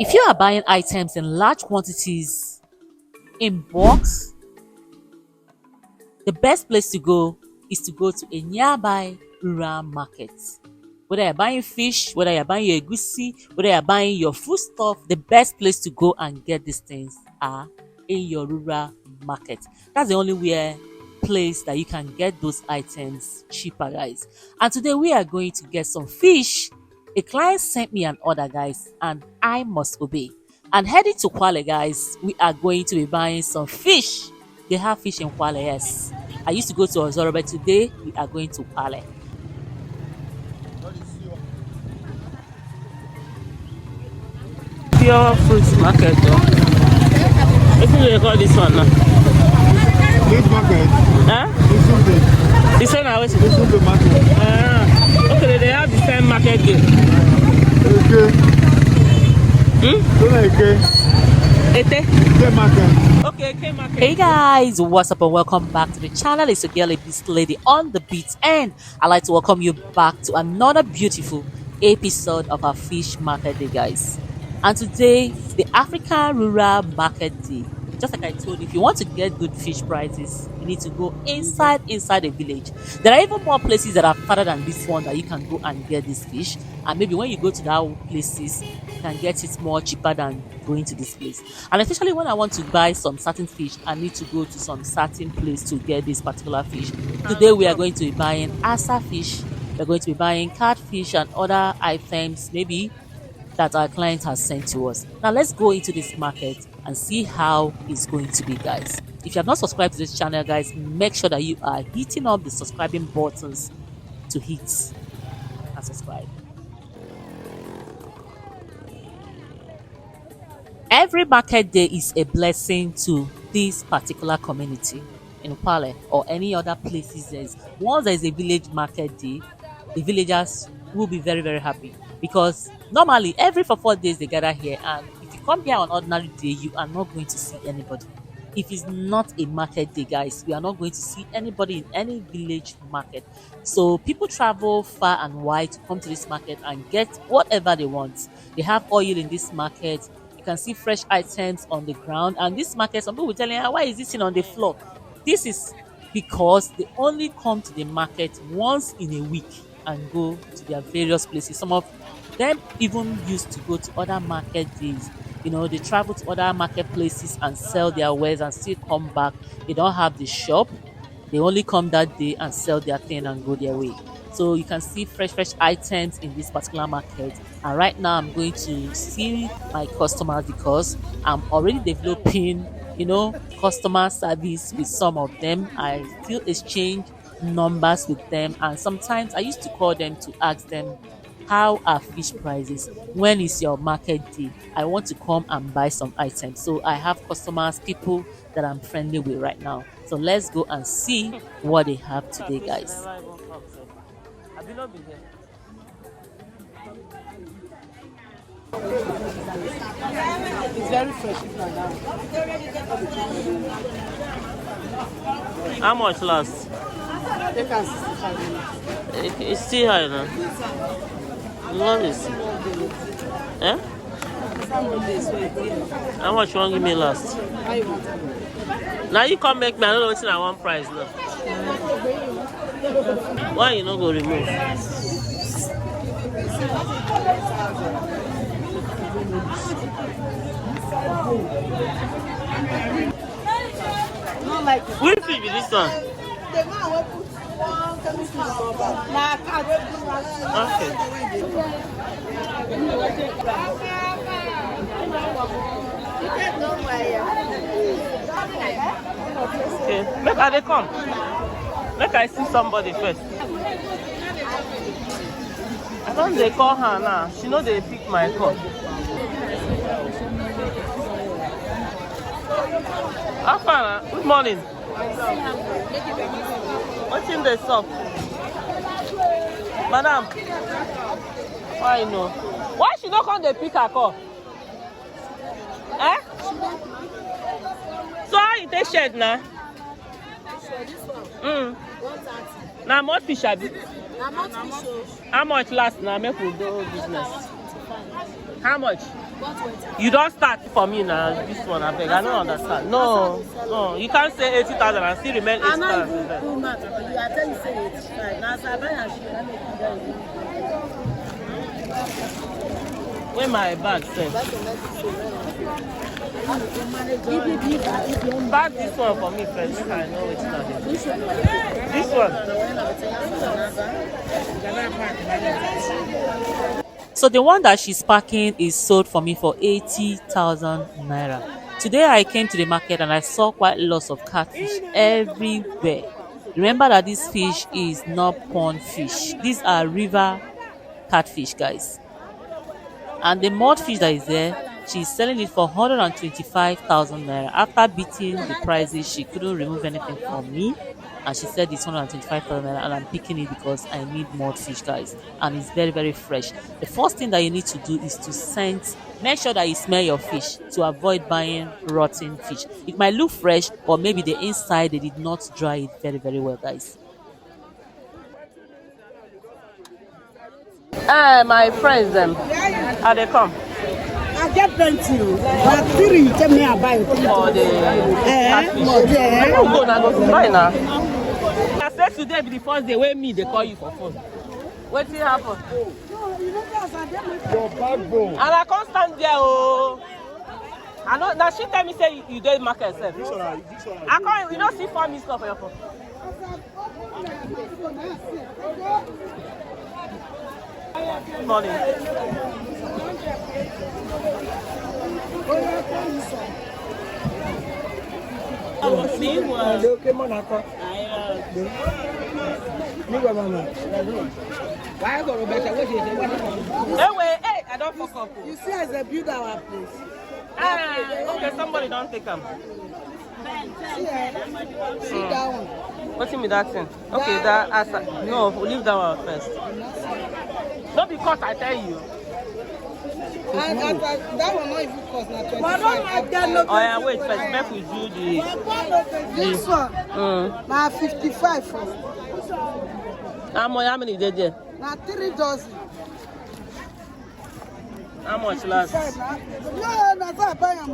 If you are buying items in large quantities in bulks, the best place to go is to go to a nearby rural market. Whether you're buying fish, whether you're buying your egusi, whether you're buying your foodstuff, the best place to go and get these things are in your rural market. That's the only place that you can get those items cheaper, guys. And today we are going to get some fish. A client sent me an order, guys, and I must obey. And heading to Kwale, guys, we are going to be buying some fish. They have fish in Kwale, yes. I used to go to Ozoro, but today we are going to Kwale. Pure fruits market, though. What do you call this one now? This market. Huh? This is the. This one, This is the market. Okay, they have the same market there. Okay. Market. Okay, K-market. Hey guys, what's up and welcome back to the channel. It's your girl Ebys'Lady on the beat, and I'd like to welcome you back to another beautiful episode of our fish market day, guys. And today, the African Rural Market Day. Just like I told you, if you want to get good fish prices, you need to go inside a village. There are even more places that are farther than this one that you can go and get this fish. And maybe when you go to that places, you can get it more cheaper than going to this place. And especially when I want to buy some certain fish, I need to go to some certain place to get this particular fish. Today we are going to be buying asa fish. We're going to be buying catfish and other items, maybe that our client has sent to us. Now let's go into this market and see how it's going to be, guys. If you have not subscribed to this channel, guys, make sure that you are hitting up the subscribing buttons to hit and subscribe. Every market day is a blessing to this particular community in Kwale or any other places. Once there is a village market day, the villagers will be very, very happy, because normally every 4 days they gather here, and if you come here on ordinary day, you are not going to see anybody. If it's not a market day, guys, we are not going to see anybody in any village market. So people travel far and wide to come to this market and get whatever they want. They have oil in this market. You can see fresh items on the ground. And this market, some people will tell you, why is this thing on the floor? This is because they only come to the market once in a week and go to their various places. Some of them even used to go to other market days. You know, they travel to other marketplaces and sell their wares and still come back. They don't have the shop. They only come that day and sell their thing and go their way. So you can see fresh items in this particular market. And right now I'm going to see my customers, because I'm already developing, customer service with some of them. I still exchange numbers with them, and sometimes I used to call them to ask them, how are fish prices? When is your market day? I want to come and buy some items. So I have customers, people that I'm friendly with right now. So let's go and see what they have today, guys. It's very fresh. How much last? They can 65. It's still high now. Love this. Eh? How much you want to give me last? Now you come make me, I don't know what's in at one price now. Why you not go remove? Not like it. Which fish is this one? The man will put one chemical rubber. Nah, cat. Okay. Okay. Make her they come. Make I see somebody first. I don't they call her now. She know they pick my call. How far? Good morning. What's in the shop? Madam. Why no? Why she not come they pick her call? Eh? So how you take shed now? This one. 130. Now what fish have you? I'm not fish. How much last now? Make we do business. How much? You don't start for me now. This one, I beg. I don't understand. No, no, you can't say 80,000 and still remain 80,000. You are telling me say 85. Now, so I buy a shoe. I make you Where my bag, sir? Bag this one for me first. I know it's not this one. So the one that she's packing is sold for me for 80,000 naira. Today I came to the market and I saw quite lots of catfish everywhere. Remember that this fish is not pond fish. These are river catfish, guys. And the mud fish that is there, she's selling it for 125,000 naira. After beating the prices, she couldn't remove anything from me. And she said it's 125,000 naira and I'm picking it because I need mud fish, guys. And it's very, very fresh. The first thing that you need to do is to scent. Make sure that you smell your fish to avoid buying rotten fish. It might look fresh, but maybe the inside, they did not dry it very, very well, guys. My friends, how they come? I get plenty. But 3, tell me I buy. For the catfish. I don't go now, go to buy now. I said today be the first day when me they call you for phone. What will happen? Your backbone. And I can't stand there. Oh, I know. Now she tell me say you don't market yourself. This one. I can't. You don't see 4 minutes for your phone. Good morning. Hey, I don't fuck up. You see, as they build our place. Okay, somebody don't take them. Sit down. What's in me that thing? Okay, that no, leave that one first. Not because I tell you. And that one not even cost now 25. Oh yeah, wait first. Make we do the This one, now 55 first. How many did there? Now 3 dozen. How much last? No, that's not buy them.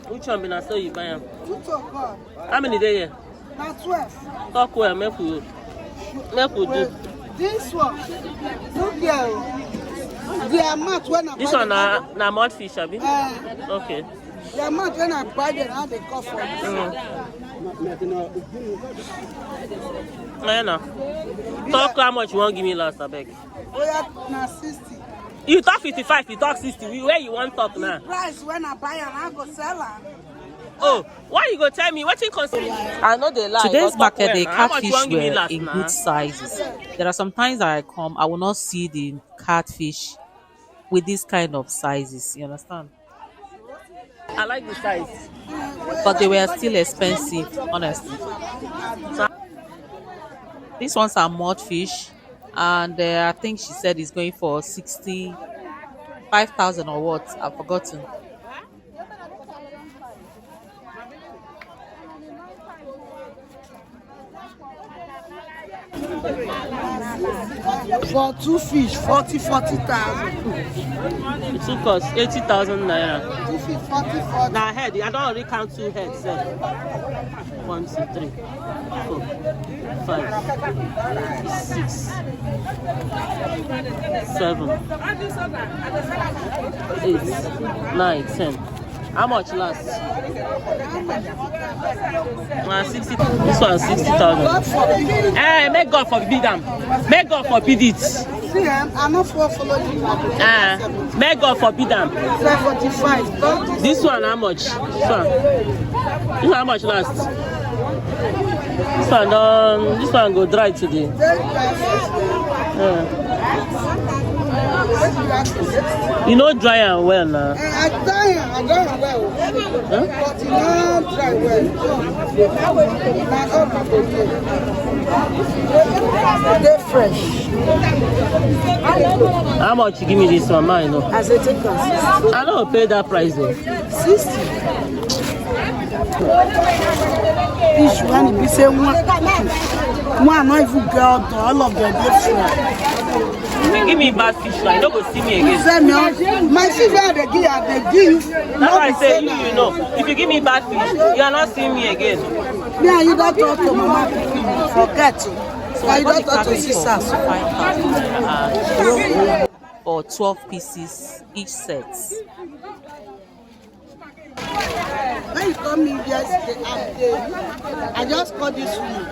Which one be na so you buy them? 2 o'clock. How many dey here? Now 12. Talk well, make we do. This one, look here. The amount when I This buy one them, na mud fish, abi? Okay. the amount when I buy them, how they cost for it. Yeah, no. Talk how much you want give me last, abeg. Oh yeah, now 60. You talk 55, you talk 60. Where you want talk now? Price when I buy them, I go sell them. Oh, why you go tell me? What you consider? I know they lie. Today's but talk market, the well now. How much you catfish want give me were last in now? good sizes. There are some times that I come, I will not see the catfish with this kind of sizes. You understand? I like the size. But they were still expensive, honestly. So, these ones are mud fish, and I think she said it's going for 65,000 or what? I've forgotten. For 2 fish, 40,000. It took us 80,000 naira. 2 fish, 40,000. Now head, I don't already count 2 heads. 1, 2, 3, 4, 5, 6, 7, 8, 9, 10. How much last? 60. This one 60,000. Hey, make God forbid them. Make God forbid it. See, I'm not for following. Make God forbid them. 45. This one how much? This one how much last? This one go dry today. You know dry and well now. I dry well. But you don't dry well. They're fresh. How much you give me this one, man? No. As a take us. I don't pay that price though. 60. Fish when you say one not even girl, all of them different. If you give me bad fish, now you don't go see me again. Send me my fish where they give you. That's why I say you know. If you give me bad fish, you are not seeing me again. Yeah, you don't talk to mama. Forget you. So I you got don't the talk to catfish for sisters. 5,000 for 12 pieces each set. When you come in yesterday, I just called this one.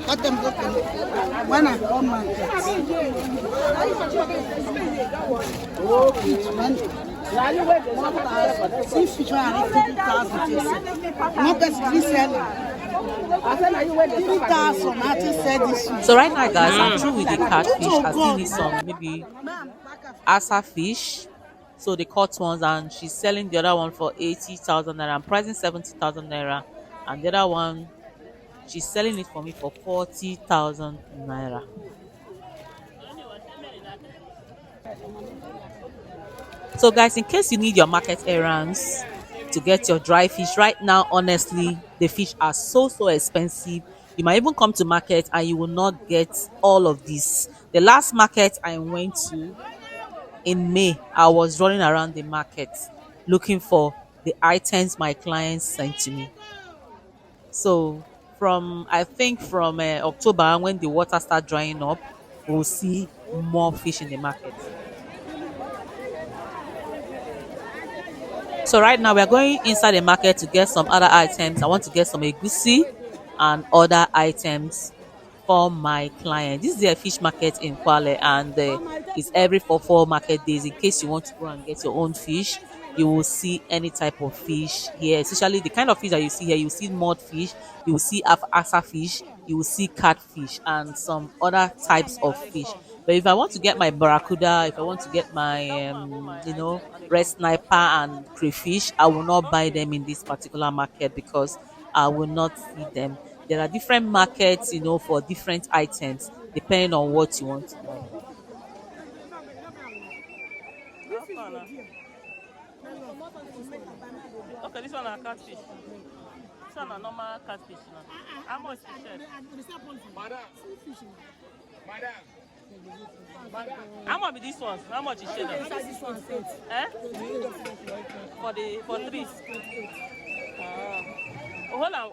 Let them go to me. When I come market. Oh, fish, man. See fish when I 3,000. Not best 3,000. I just said this one. So right now, guys, I'm through with the catfish. I still need some maybe asa fish. So the caught ones, and she's selling the other one for 80,000 naira. I'm pricing 70,000 naira, and the other one she's selling it for me for 40,000 naira. So guys, in case you need your market errands to get your dry fish right now, honestly, the fish are so expensive. You might even come to market and you will not get all of this. The last market I went to in May, I was running around the market looking for the items my clients sent to me. So I think from October, when the water start drying up, we'll see more fish in the market. So right now we are going inside the market to get some other items. I want to get some egusi and other items for my client. This is a fish market in Kwale, and it's every 4 market days. In case you want to go and get your own fish, you will see any type of fish here, especially the kind of fish that you see here. You see mud fish, you will see asa fish, you will see catfish, and some other types of fish. But if I want to get my barracuda, if I want to get my red sniper and crayfish, I will not buy them in this particular market because I will not see them. There are different markets, for different items depending on what you want to buy. Okay, this one is catfish. This one is normal catfish now. How much is it? How much is this one? How much is it? Eh? For 3. Oh, hold on.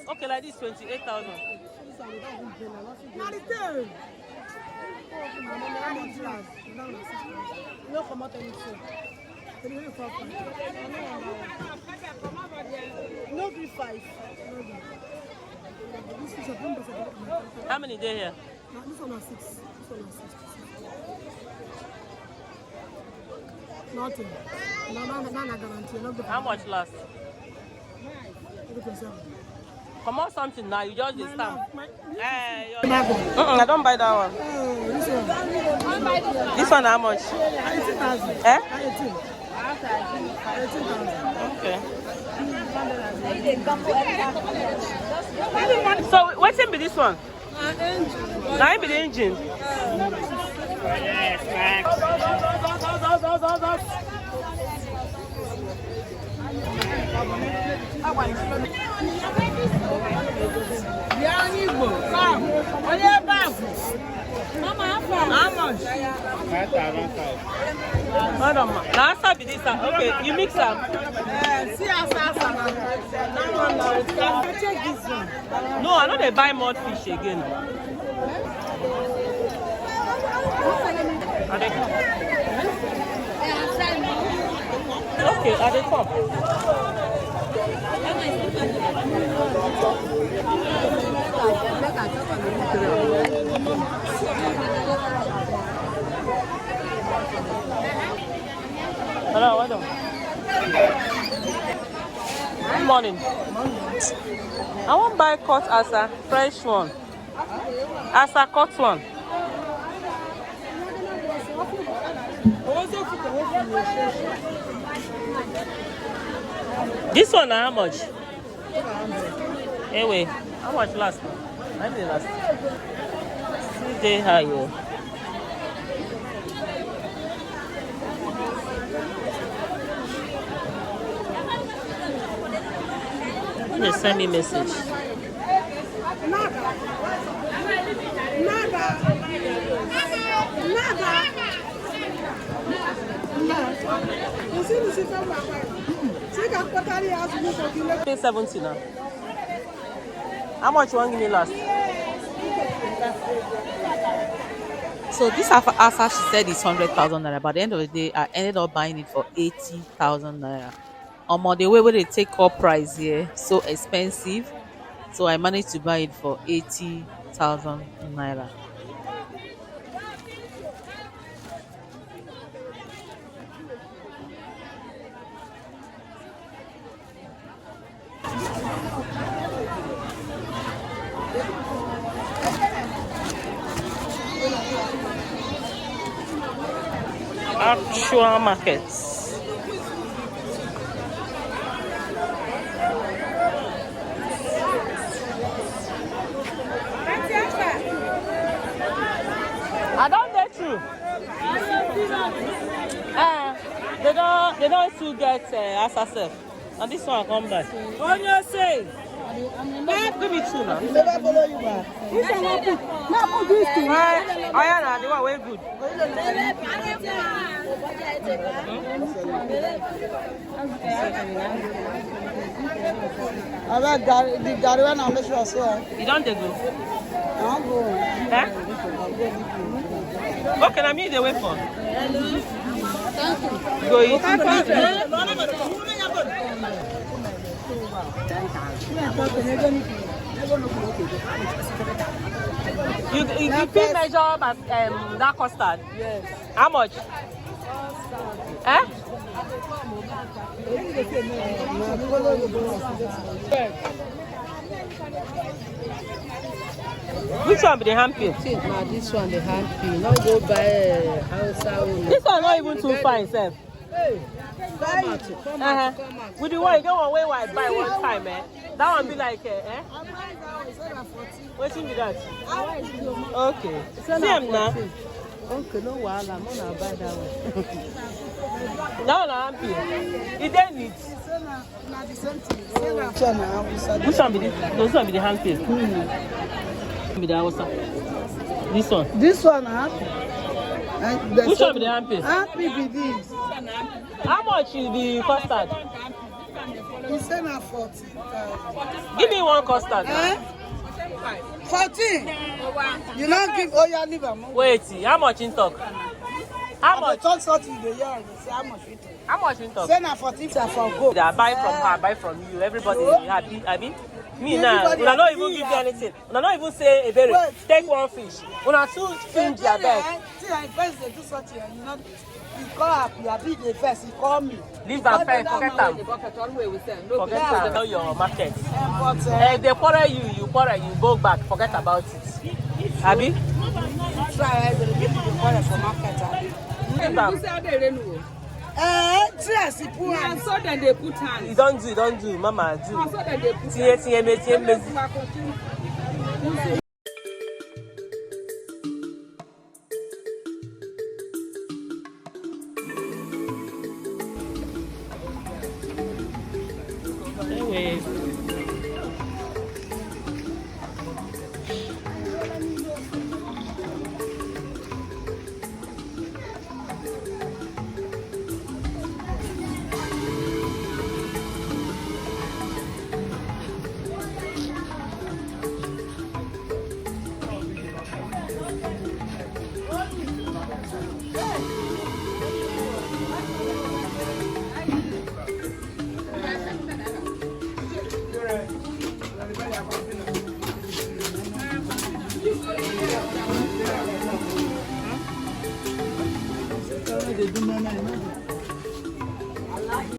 Okay, like this 28,000. No be 5. How many days here? This one is 6. Nothing. No guarantee. How much last? Come on, something now. You just this stamp. I don't buy that one. This one how much? 18,000. Eh? 18,000. Okay. So what's in be this one? Now be the engine. How much? 5,500. Now be this. Okay, you mix them. No, I know they buy mud fish again. Are they come? Okay, are they come? Hello, madam. Good morning. I want to buy cut asa, fresh one. Asa cut one. This one how much? Anyway, how much last? I did last. See they high you. They send me message. Nada. Pay 70 now. How much you want give me last? So this after she said it's 100,000 naira, but at the end of the day, I ended up buying it for 80,000 naira. The way where they take up price here, so expensive. So I managed to buy it for 80,000 naira. Actual markets. I don't get through. They don't still get as herself. And this one come back. What you say? Give me two now. Never follow you back. This one not put. Now put this to Oh yeah, nah, they were very good. I bet the Gary one I make sure so. You don't take go. I'll go. Eh? Okay, now me the way for. Go eat. You feel measure as that custard? Yes. How much? Eh? Which one be the hand peel? Now this one the hand peel. Now go buy outside. This one not even too fine, sir. Hey, come out. With the one, you don't want where I buy one time, eh? That one be like, What's in that? Okay. Same now. Okay, no wahala. I'm gonna buy that one. That one hand peel. It then neat. Which one be this? Those one be the hand peel. Be the Wasap. This one. This one, huh? Which one be the hand peel? Happy be this. How much is the custard? He said now 14,000. Give me one custard. Eh? 14. You not give leave am. Wait, how much in talk? How much? Talk something the year. Say how much we talk. How much in talk? Say now 14 for go. I buy from her, buy from you. Everybody happy. I mean, me now. We not even give you anything. We not even say a berry. Take one fish. We not two finish their bag. See, I first they do something and you not. He call up, you are big the first. He call me. Leave that pen. Forget them. Forget them. Know your market. If they quarrel you, you go back. Forget about it. Abi? Try to give you the quarrel for market. Yes, he put hands. So then they put hands. You don't do, Mama do. So then they put Anyway. They do